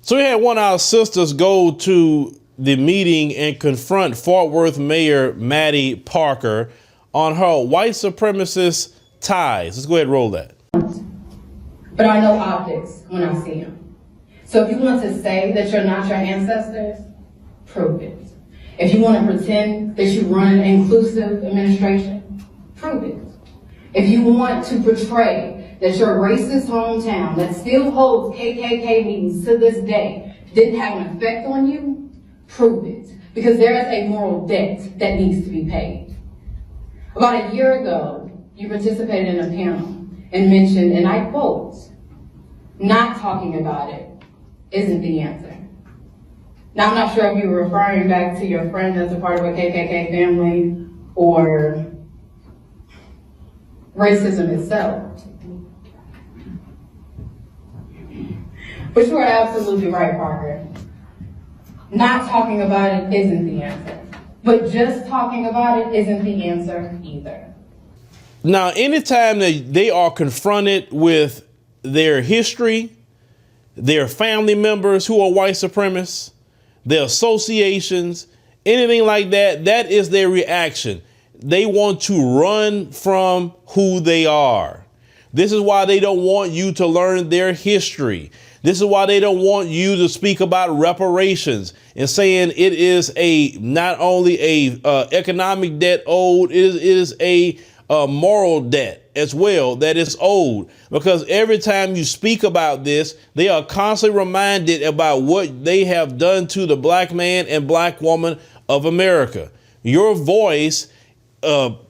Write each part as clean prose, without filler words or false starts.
So we had one of our sisters go to the meeting and confront Fort Worth Mayor Mattie Parker on her white supremacist ties. Let's go ahead and roll that. But I know optics when I see them. So if you want to say that you're not your ancestors, prove it. If you want to pretend that you run an inclusive administration, prove it. If you want to portray that your racist hometown that still holds KKK meetings to this day didn't have an effect on you, prove it. Because there is a moral debt that needs to be paid. About a year ago, you participated in a panel and mentioned, and I quote, "Not talking about it isn't the answer." Now, I'm not sure if you were referring back to your friend as a part of a KKK family or racism itself. But you are absolutely right, Parker. Not talking about it isn't the answer. But just talking about it isn't the answer either. Now, anytime that they are confronted with their history, their family members who are white supremacists, their associations, anything like that, that is their reaction. They want to run from who they are. This is why they don't want you to learn their history. This is why they don't want you to speak about reparations and saying it is not only a economic debt owed, it is a moral debt as well that is owed, because every time you speak about this, they are constantly reminded about what they have done to the black man and black woman of America. Your voice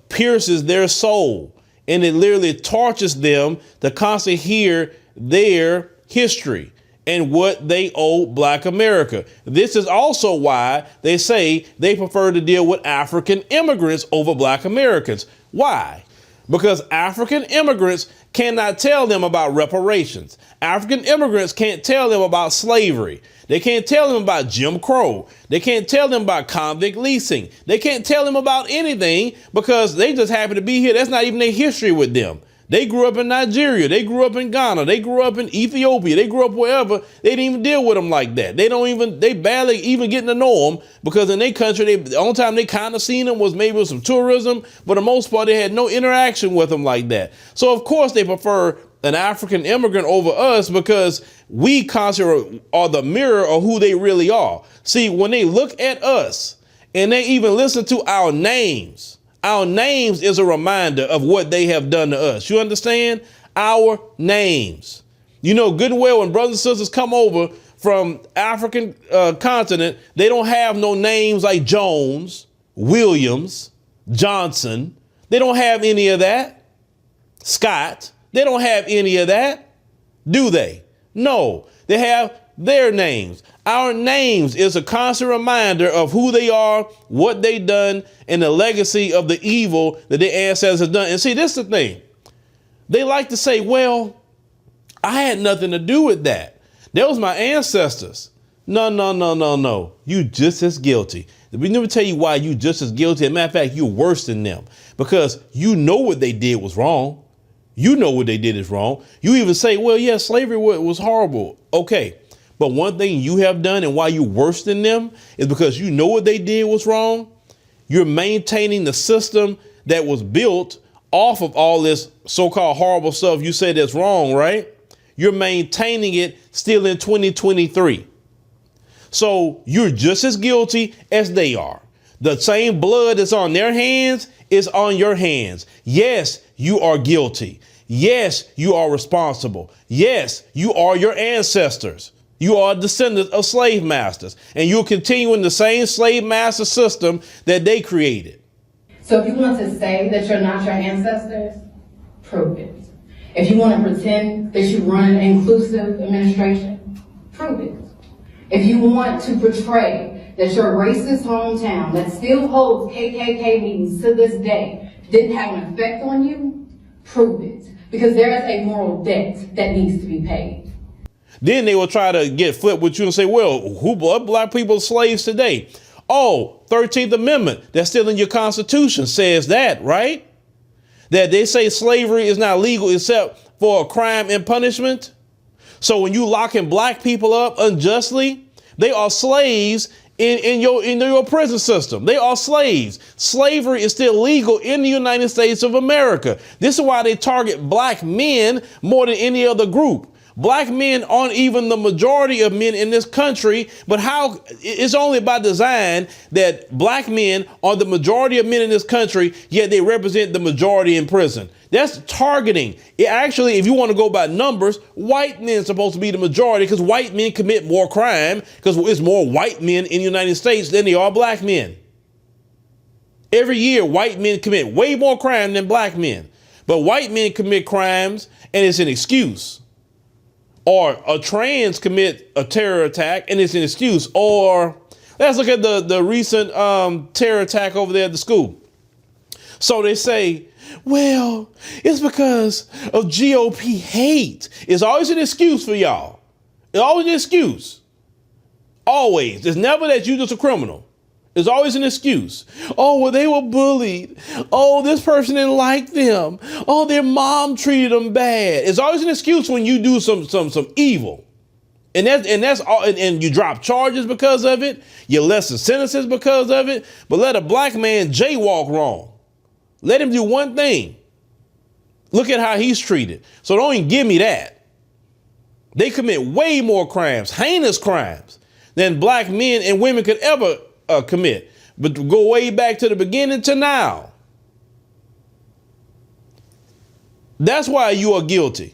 pierces their soul, and it literally tortures them to constantly hear their history and what they owe black America. This is also why they say they prefer to deal with African immigrants over black Americans. Why? Because African immigrants cannot tell them about reparations. African immigrants can't tell them about slavery. They can't tell them about Jim Crow. They can't tell them about convict leasing. They can't tell them about anything because they just happen to be here. That's not even their history with them. They grew up in Nigeria. They grew up in Ghana. They grew up in Ethiopia. They grew up wherever. They didn't even deal with them like that. They barely even getting to know them because in their country, the only time they kind of seen them was maybe with some tourism. But for the most part, they had no interaction with them like that. So, of course, they prefer an African immigrant over us because we constantly are the mirror of who they really are. See, when they look at us and they even listen to our names is a reminder of what they have done to us. You understand? Our names. You know good and well when brothers and sisters come over from African continent, they don't have no names like Jones, Williams, Johnson. They don't have any of that. Scott. They don't have any of that. Do they? No, they have their names. Our names is a constant reminder of who they are, what they done, and the legacy of the evil that their ancestors have done. And see, this is the thing. They like to say, well, I had nothing to do with that. That was my ancestors. No. You just as guilty. We never tell you why you just as guilty. As a matter of fact, you're worse than them because you know what they did was wrong. You know what they did is wrong. You even say, well, yeah, slavery was horrible. Okay. But one thing you have done and why you're worse than them is because you know what they did was wrong. You're maintaining the system that was built off of all this so-called horrible stuff you say that's wrong, right? You're maintaining it still in 2023. So you're just as guilty as they are. The same blood that's on their hands is on your hands. Yes, you are guilty. Yes, you are responsible. Yes, you are your ancestors. You are descendants of slave masters, and you're continuing the same slave master system that they created. So if you want to say that you're not your ancestors, prove it. If you want to pretend that you run an inclusive administration, prove it. If you want to portray that your racist hometown that still holds KKK meetings to this day didn't have an effect on you, prove it. Because there is a moral debt that needs to be paid. Then they will try to get flipped with you and say, well, what black people are slaves today? Oh, 13th Amendment, that's still in your Constitution, says that, right? That they say slavery is not legal except for a crime and punishment. So when you locking black people up unjustly, they are slaves in your prison system. They are slaves. Slavery is still legal in the United States of America. This is why they target black men more than any other group. Black men aren't even the majority of men in this country, but how it's only by design that black men are the majority of men in this country, yet they represent the majority in prison. That's targeting. It actually, if you want to go by numbers, white men are supposed to be the majority because white men commit more crime because it's more white men in the United States than there are black men. Every year, white men commit way more crime than black men, but white men commit crimes and it's an excuse. Or a trans commit a terror attack and it's an excuse. Or let's look at the recent terror attack over there at the school. So they say, well, it's because of GOP hate. It's always an excuse for y'all. It's always an excuse. Always. It's never that you just a criminal. It's always an excuse. Oh, well, they were bullied. Oh, this person didn't like them. Oh, their mom treated them bad. It's always an excuse when you do some evil. And that's all, and you drop charges because of it. You lessen sentences because of it. But let a black man jaywalk wrong. Let him do one thing. Look at how he's treated. So don't even give me that. They commit way more crimes, heinous crimes, than black men and women could ever commit. But to go way back to the beginning to now. That's why you are guilty.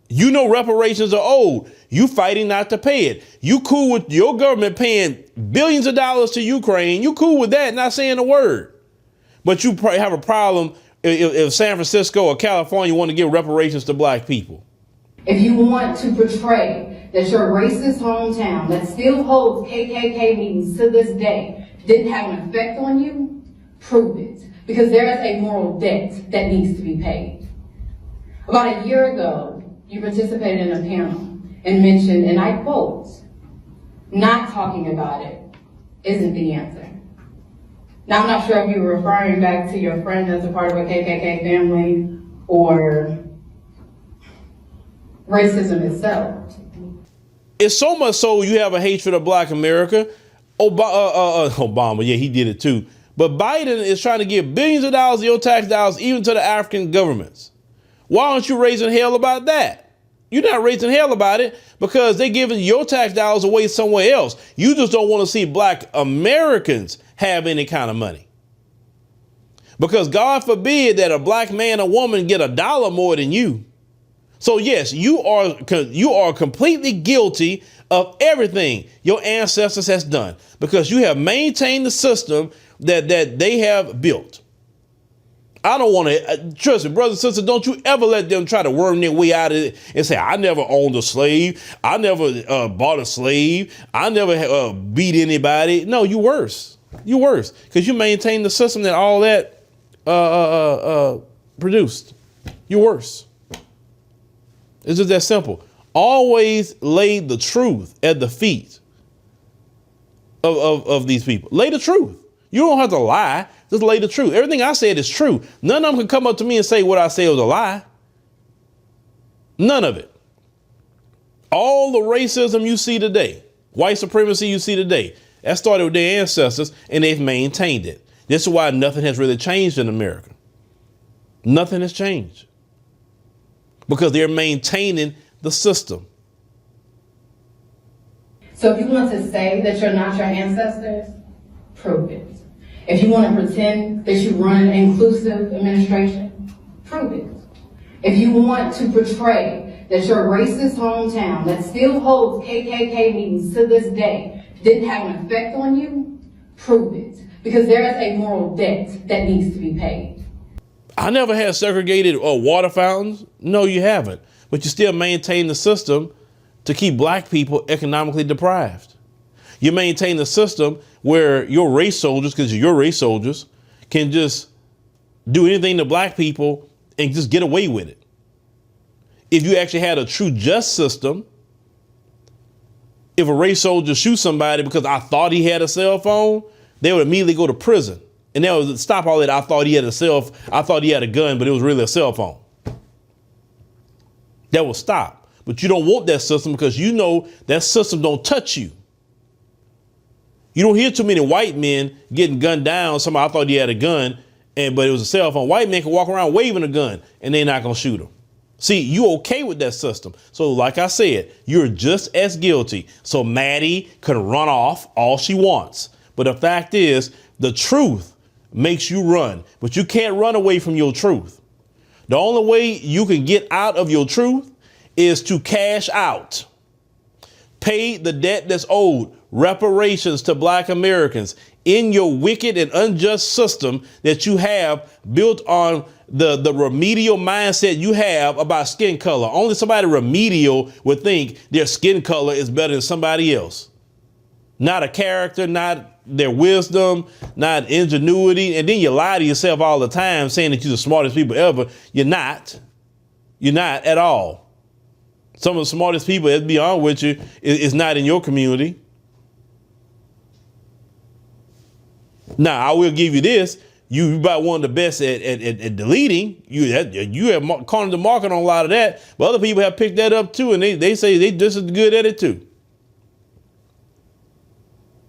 You know reparations are owed. You fighting not to pay it. You cool with your government paying billions of dollars to Ukraine. You cool with that, not saying a word. But you probably have a problem if San Francisco or California want to give reparations to black people. If you want to portray that your racist hometown that still holds KKK meetings to this day didn't have an effect on you, prove it. Because there is a moral debt that needs to be paid. About a year ago, you participated in a panel and mentioned, and I quote, "Not talking about it isn't the answer." Now, I'm not sure if you were referring back to your friend as a part of a KKK family or racism itself. It's so much so you have a hatred of black America. Obama, yeah, he did it too. But Biden is trying to give billions of dollars of your tax dollars even to the African governments. Why aren't you raising hell about that? You're not raising hell about it because they're giving your tax dollars away somewhere else. You just don't want to see black Americans have any kind of money. Because God forbid that a black man or woman get $1 more than you. So yes, you are completely guilty of everything your ancestors has done because you have maintained the system that they have built. I don't want to, trust me, brothers and sisters, don't you ever let them try to worm their way out of it and say, I never owned a slave. I never bought a slave. I never beat anybody. No, you worse. You worse because you maintain the system that all that produced. You worse. It's just that simple. Always lay the truth at the feet of these people. Lay the truth. You don't have to lie. Just lay the truth. Everything I said is true. None of them can come up to me and say what I said was a lie. None of it. All the racism you see today, white supremacy you see today, that started with their ancestors and they've maintained it. This is why nothing has really changed in America. Nothing has changed. Because they're maintaining the system. So if you want to say that you're not your ancestors, prove it. If you want to pretend that you run an inclusive administration, prove it. If you want to portray that your racist hometown that still holds KKK meetings to this day didn't have an effect on you, prove it. Because there is a moral debt that needs to be paid. I never had segregated water fountains. No, you haven't. But you still maintain the system to keep black people economically deprived. You maintain the system where your race soldiers, because your race soldiers, can just do anything to black people and just get away with it. If you actually had a true just system, if a race soldier shoots somebody because I thought he had a cell phone, they would immediately go to prison. And that would stop all that. I thought he had a gun, but it was really a cell phone. That will stop. But you don't want that system because you know that system don't touch you. You don't hear too many white men getting gunned down. Somebody, I thought he had a gun, but it was a cell phone. White men can walk around waving a gun and they're not going to shoot him. See, you okay with that system. So like I said, you're just as guilty. So Mattie can run off all she wants. But the fact is, the truth makes you run, but you can't run away from your truth. The only way you can get out of your truth is to cash out. Pay the debt that's owed, reparations to Black Americans in your wicked and unjust system that you have built on the remedial mindset you have about skin color. Only somebody remedial would think their skin color is better than somebody else. Not a character, not their wisdom, not ingenuity. And then you lie to yourself all the time saying that you're the smartest people ever. You're not. You're not at all. Some of the smartest people, let's be honest with you, is not in your community. Now, I will give you this. You about one of the best at deleting. You have cornered the market on a lot of that, but other people have picked that up too, and they say they just as good at it too.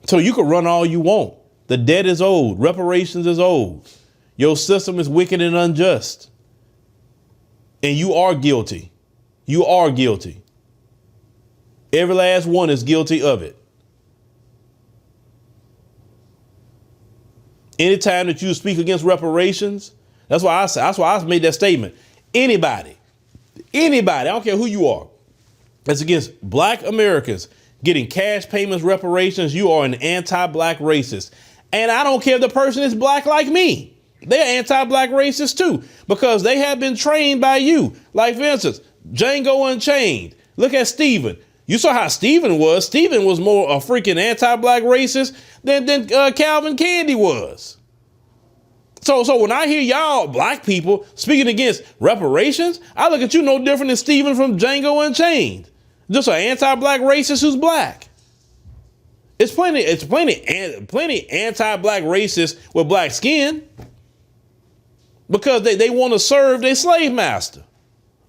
So you can run all you want. The debt is owed. Reparations is owed. Your system is wicked and unjust. And you are guilty. You are guilty. Every last one is guilty of it. Anytime that you speak against reparations, that's why I made that statement. Anybody, I don't care who you are, that's against Black Americans getting cash payments, reparations, you are an anti-Black racist. And I don't care if the person is Black like me. They're anti-Black racist too, because they have been trained by you. Like, for instance, Django Unchained. Look at Stephen. You saw how Stephen was. Stephen was more a freaking anti-Black racist than Calvin Candy was. So when I hear y'all Black people speaking against reparations, I look at you no different than Stephen from Django Unchained. Just an anti-Black racist who's Black. It's plenty anti-Black racists with Black skin because they want to serve their slave master.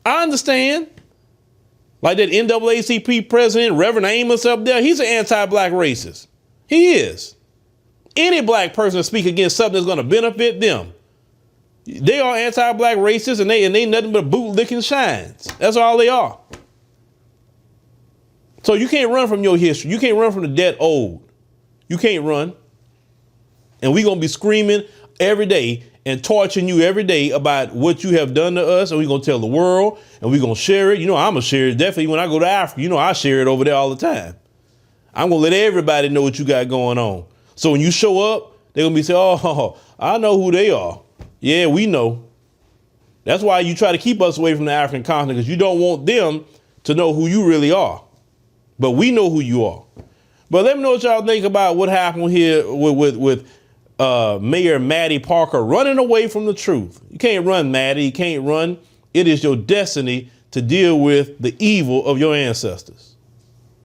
I understand. Like that NAACP president, Reverend Amos up there, he's an anti-Black racist. He is. Any Black person that speak against something that's going to benefit them, they are anti-Black racists, and they nothing but bootlicking shines. That's all they are. So you can't run from your history. You can't run from the debt owed. You can't run. And we're going to be screaming every day and torturing you every day about what you have done to us. And we're going to tell the world, and we're going to share it. You know, I'm going to share it definitely when I go to Africa. You know, I share it over there all the time. I'm going to let everybody know what you got going on. So when you show up, they're going to be saying, oh, I know who they are. Yeah, we know. That's why you try to keep us away from the African continent, because you don't want them to know who you really are. But we know who you are. But let me know what y'all think about what happened here with Mayor Mattie Parker running away from the truth. You can't run, Mattie. You can't run. It is your destiny to deal with the evil of your ancestors.